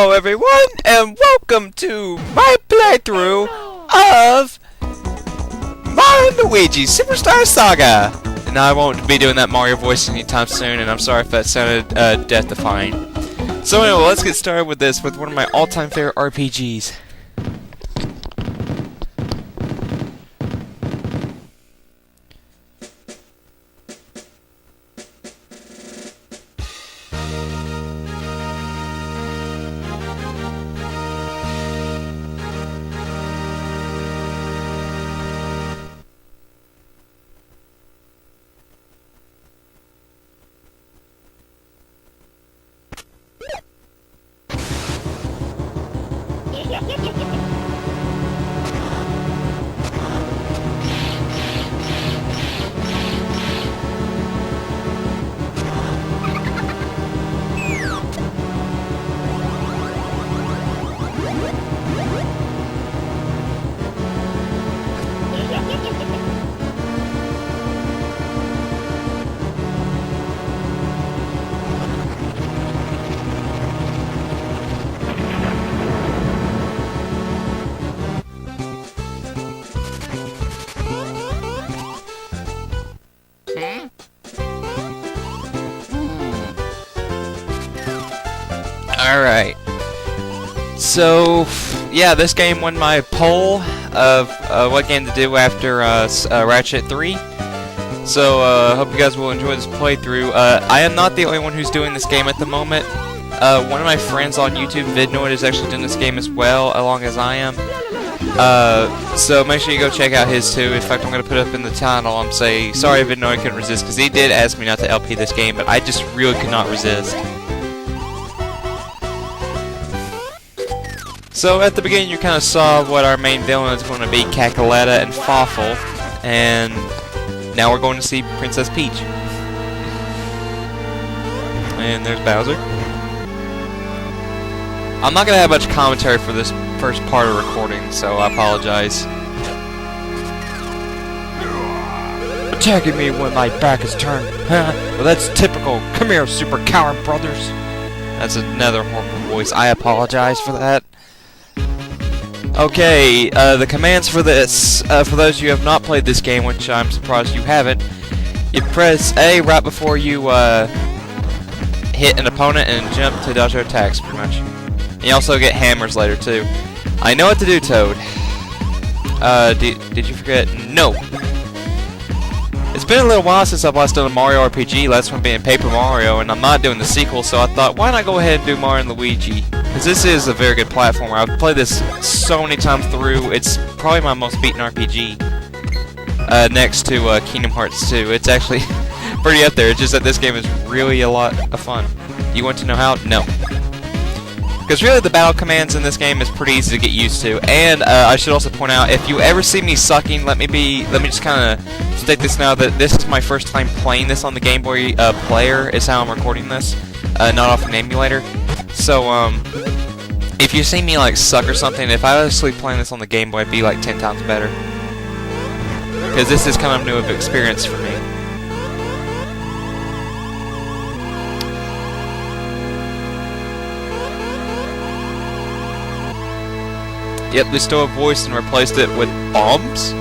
Hello everyone, and welcome to my playthrough of Mario Luigi Superstar Saga. And I won't be doing that Mario voice anytime soon, and I'm sorry if that sounded death-defying. So anyway, let's get started with this, with one of my all-time favorite RPGs. Alright, so yeah, this game won my poll of what game to do after Ratchet 3. So hope you guys will enjoy this playthrough. I am not the only one who's doing this game at the moment. One of my friends on YouTube, Vidnoid, is actually doing this game as well, along as I am. So make sure you go check out his too. In fact, I'm going to put it up in the title. I'm saying sorry Vidnoid couldn't resist, because he did ask me not to LP this game, but I just really could not resist. So at the beginning you kind of saw what our main villain is going to be, Cackaletta and Fawful, and now we're going to see Princess Peach. And there's Bowser. I'm not going to have much commentary for this first part of recording, so I apologize. Attacking me when my back is turned. Well, that's typical. Come here, super coward brothers. That's another horrible voice. I apologize for that. Okay, the commands for this, for those of you who have not played this game, which I'm surprised you haven't, you press A right before you hit an opponent and jump to dodge their attacks, pretty much. And you also get hammers later, too. I know what to do, Toad. Did you forget? No! It's been a little while since I've last done a Mario RPG, last one being Paper Mario, and I'm not doing the sequel, so I thought, why not go ahead and do Mario and Luigi? Because this is a very good platformer. I've played this so many times through. It's probably my most beaten RPG. Next to Kingdom Hearts 2. It's actually pretty up there. It's just that this game is really a lot of fun. You want to know how? No. Because really the battle commands in this game is pretty easy to get used to. And I should also point out, if you ever see me sucking, let me just kind of state this now, that this is my first time playing this on the Game Boy Player, is how I'm recording this, not off an emulator. So, if you see me like suck or something, if I was asleep playing this on the Game Boy, it'd be like 10 times better. Because this is kind of new of experience for me. Yep, they stole a voice and replaced it with bombs.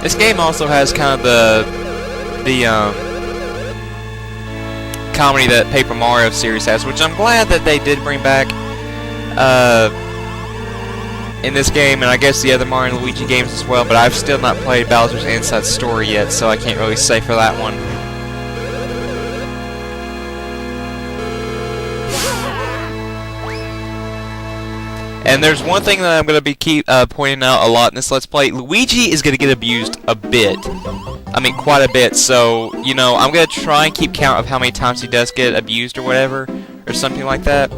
This game also has kind of the comedy that Paper Mario series has, which I'm glad that they did bring back in this game, and I guess the other Mario and Luigi games as well, but I've still not played Bowser's Inside Story yet, so I can't really say for that one. And there's one thing that I'm going to be pointing out a lot in this Let's Play. Luigi is going to get abused a bit. I mean, quite a bit. So, you know, I'm going to try and keep count of how many times he does get abused or whatever, or something like that.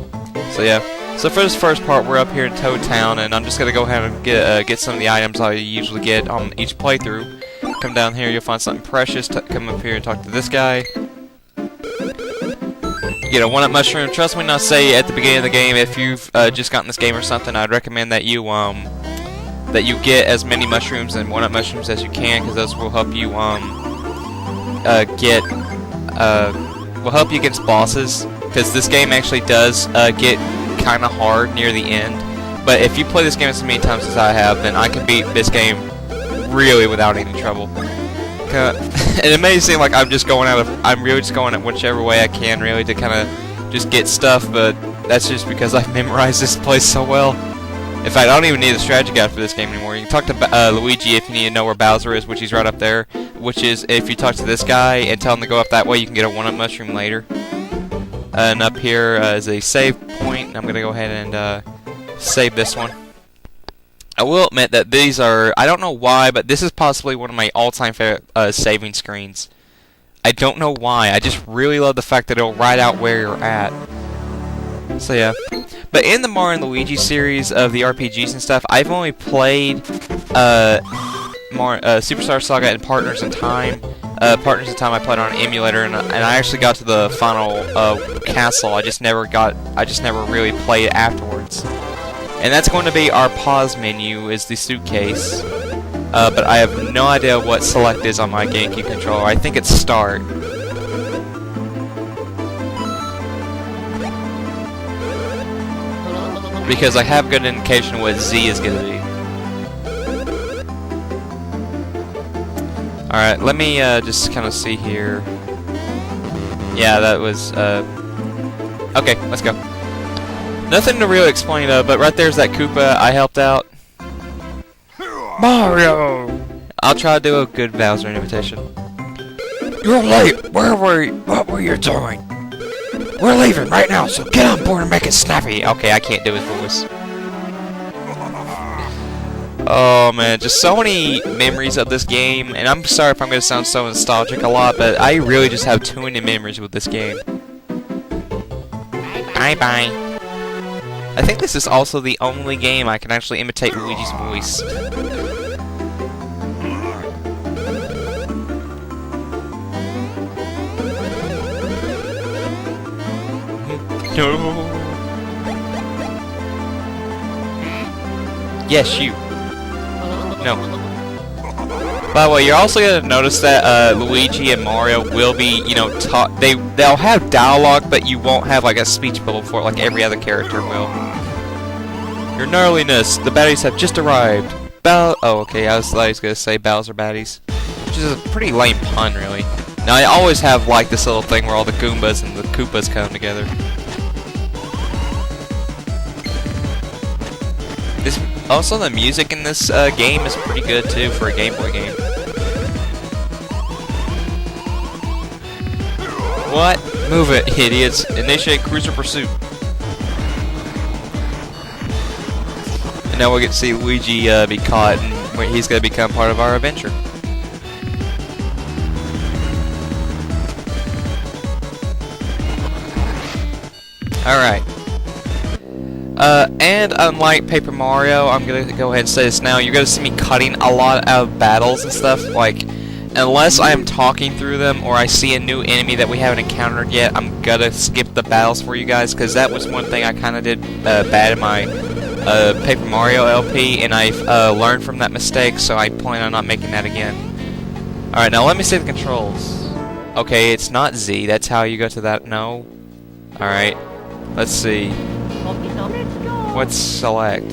So, yeah. So for this first part, we're up here in Toad Town, and I'm just going to go ahead and get some of the items I usually get on each playthrough. Come down here, you'll find something precious. Come up here and talk to this guy. Get a 1-up mushroom. Trust me when I say at the beginning of the game, if you've just gotten this game or something, I'd recommend that you that you get as many mushrooms and one-up mushrooms as you can, because those will help you will help you against bosses. Because this game actually does get kind of hard near the end. But if you play this game as many times as I have, then I can beat this game really without any trouble. And it may seem like I'm really just going at whichever way I can, really, to kind of just get stuff, but that's just because I've memorized this place so well. In fact, I don't even need a strategy guide for this game anymore. You can talk to Luigi if you need to know where Bowser is, which he's right up there. Which is, if you talk to this guy and tell him to go up that way, you can get a one-up mushroom later. And up here is a save point. I'm going to go ahead and save this one. I will admit that these are, I don't know why, but this is possibly one of my all-time favorite saving screens. I don't know why. I just really love the fact that it'll write out where you're at. So yeah. But in the Mario and Luigi series of the RPGs and stuff, I've only played Superstar Saga and Partners in Time. Partners in Time I played on an emulator, and I actually got to the final castle. I just never really played it afterwards. And that's going to be our pause menu, is the suitcase. But I have no idea what select is on my GameCube controller. I think it's start. Because I have good indication of what Z is going to be. Alright, let me just kind of see here. Yeah, that was, okay, let's go. Nothing to really explain, but right there's that Koopa I helped out. Mario! I'll try to do a good Bowser imitation. You're late! What were you doing? We're leaving right now, so get on board and make it snappy! Okay, I can't do his voice. Oh man, just so many memories of this game, and I'm sorry if I'm going to sound so nostalgic a lot, but I really just have too many memories with this game. Bye-bye. I think this is also the only game I can actually imitate Luigi's voice. Yes, you. No. By the way, you're also gonna notice that Luigi and Mario will be, you know, they'll have dialogue, but you won't have like a speech bubble for it like every other character will. Your gnarliness, the baddies have just arrived. Oh, okay, I was gonna say Bowser baddies, which is a pretty lame pun, really. Now I always have like this little thing where all the Goombas and the Koopas come together. Also, the music in this game is pretty good too for a Game Boy game. What? Move it, idiots! Initiate cruiser pursuit. And now we'll get to see Luigi be caught, and he's going to become part of our adventure. Alright. And unlike Paper Mario, I'm going to go ahead and say this now, you're going to see me cutting a lot of battles and stuff, like, unless I am talking through them or I see a new enemy that we haven't encountered yet, I'm going to skip the battles for you guys, because that was one thing I kind of did bad in my Paper Mario LP, and I've learned from that mistake, so I plan on not making that again. Alright, now let me see the controls. Okay, it's not Z, that's how you go to that, no. Alright, let's see. What's select?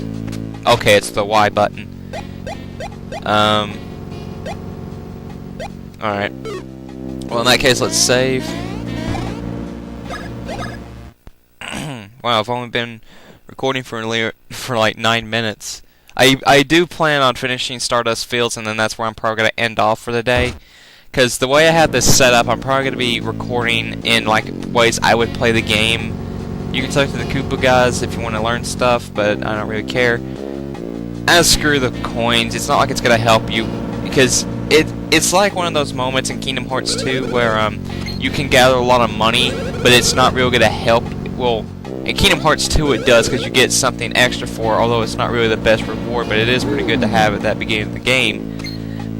Okay, it's the Y button. Alright. Well, in that case, let's save. Wow, I've only been recording for like 9 minutes. I do plan on finishing Stardust Fields, and then that's where I'm probably going to end off for the day. Because the way I have this set up, I'm probably going to be recording in like ways I would play the game. You can talk to the Koopa guys if you want to learn stuff, but I don't really care. And screw the coins. It's not like it's going to help you, because it's like one of those moments in Kingdom Hearts 2 where you can gather a lot of money, but it's not really going to help. Well, in Kingdom Hearts 2 it does, because you get something extra for it, although it's not really the best reward, but it is pretty good to have at that beginning of the game.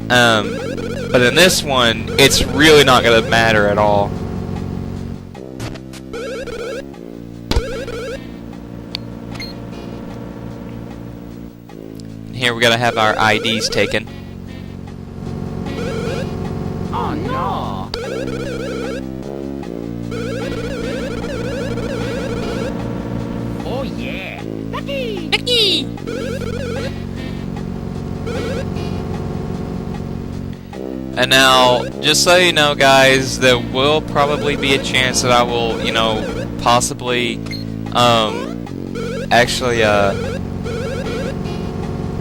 But in this one, it's really not going to matter at all. here we gotta have our IDs taken. Oh no! Oh yeah! Lucky! Lucky! And now, just so you know, guys, there will probably be a chance that I will, you know, possibly, actually,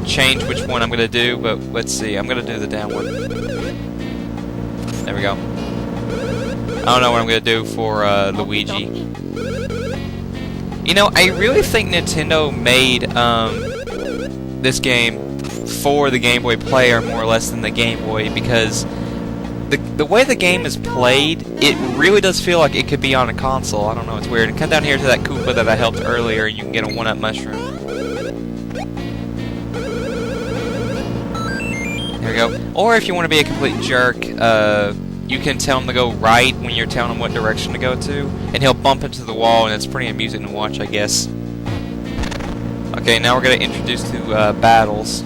change which one I'm gonna do, but let's see. I'm gonna do the down one. There we go. I don't know what I'm gonna do for, Luigi. You know, I really think Nintendo made, this game for the Game Boy player more or less than the Game Boy, because the way the game is played, it really does feel like it could be on a console. I don't know, it's weird. And come down here to that Koopa that I helped earlier, and you can get a 1-up mushroom. There we go. Or if you want to be a complete jerk, you can tell him to go right when you're telling him what direction to go to, and he'll bump into the wall, and it's pretty amusing to watch, I guess. Okay, now we're going to introduce to battles.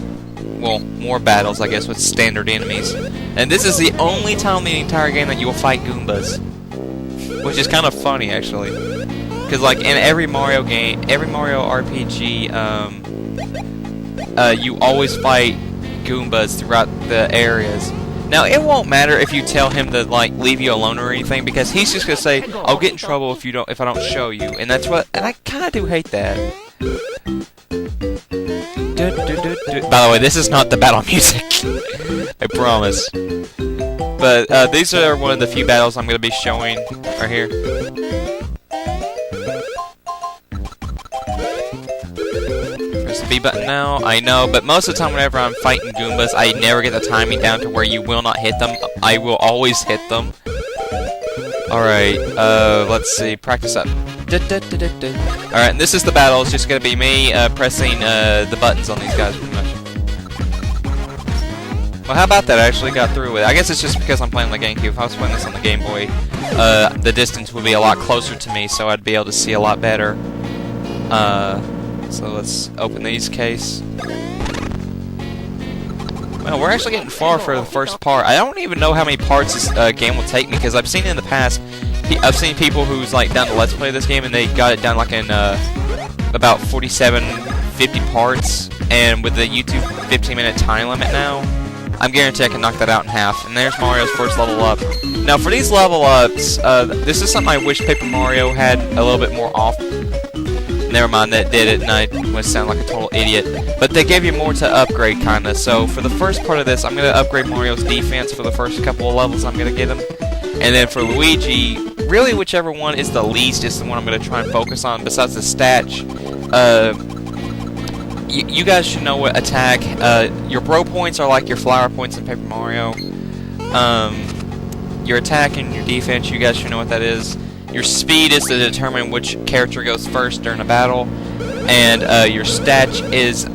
Well, more battles, I guess, with standard enemies. And this is the only time in the entire game that you will fight Goombas. Which is kind of funny, actually. Because, like, in every Mario game, every Mario RPG, you always fight Goombas throughout the areas. Now, it won't matter if you tell him to, like, leave you alone or anything, because he's just gonna say, "I'll get in trouble if I don't show you," and that's what, and I kind of do hate that. By the way, this is not the battle music. I promise. But these are one of the few battles I'm gonna be showing right here. Press the B button now. I know, but most of the time whenever I'm fighting Goombas, I never get the timing down to where you will not hit them. I will always hit them. Alright, let's see. Practice up. Alright, and this is the battle. It's just gonna be me pressing the buttons on these guys pretty much. Well, how about that? I actually got through with it. I guess it's just because I'm playing on the GameCube. If I was playing this on the Game Boy, the distance would be a lot closer to me, so I'd be able to see a lot better. So let's open these case. Well, we're actually getting far for the first part. I don't even know how many parts this game will take me, because I've seen in the past, I've seen people who's like done the Let's Play of this game, and they got it done like in about 47, 50 parts, and with the YouTube 15-minute time limit now, I'm guaranteed I can knock that out in half. And there's Mario's first level up. Now for these level ups, this is something I wish Paper Mario had a little bit more off. Never mind, that did it, and I would sound like a total idiot. But they gave you more to upgrade, kinda. So for the first part of this, I'm gonna upgrade Mario's defense for the first couple of levels I'm gonna get him. And then for Luigi, really whichever one is the least is the one I'm gonna try and focus on, besides the stats. You guys should know what attack. Your bro points are like your flower points in Paper Mario. Your attack and your defense, you guys should know what that is. Your speed is to determine which character goes first during a battle, and your stat is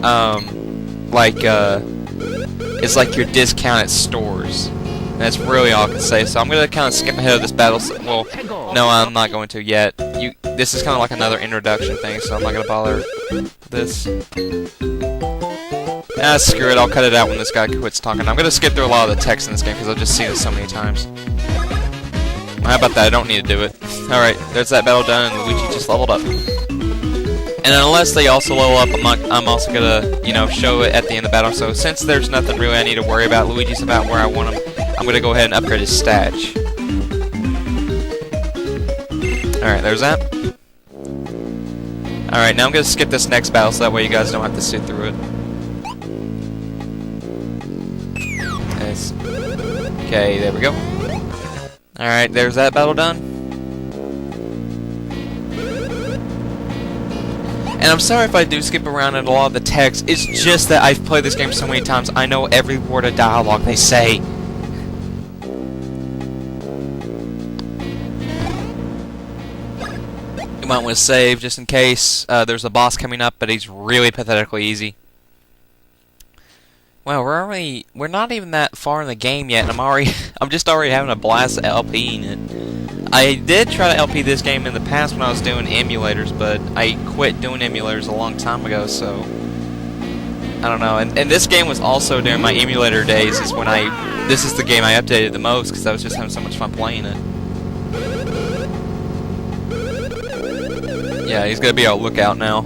it's like your discount at stores. And that's really all I can say. So I'm gonna kind of skip ahead of this battle. Well, no, I'm not going to yet. This is kind of like another introduction thing, so I'm not gonna bother with this. Ah, screw it. I'll cut it out when this guy quits talking. I'm gonna skip through a lot of the text in this game because I've just seen it so many times. How about that? I don't need to do it. Alright, there's that battle done, and Luigi just leveled up. And unless they also level up, I'm also gonna, you know, show it at the end of the battle. So since there's nothing really I need to worry about, Luigi's about where I want him, I'm gonna go ahead and upgrade his stats. Alright, there's that. Alright, now I'm gonna skip this next battle so that way you guys don't have to sit through it. Okay, there we go. Alright, there's that battle done. And I'm sorry if I do skip around at a lot of the text. It's just that I've played this game so many times, I know every word of dialogue they say. You might want to save just in case there's a boss coming up, but he's really pathetically easy. Well, we're not even that far in the game yet, and I'm just already having a blast LPing it. I did try to LP this game in the past when I was doing emulators, but I quit doing emulators a long time ago, so don't know. And this game was also during my emulator days. Is when this is the game I updated the most because I was just having so much fun playing it. Yeah, he's gonna be our lookout now.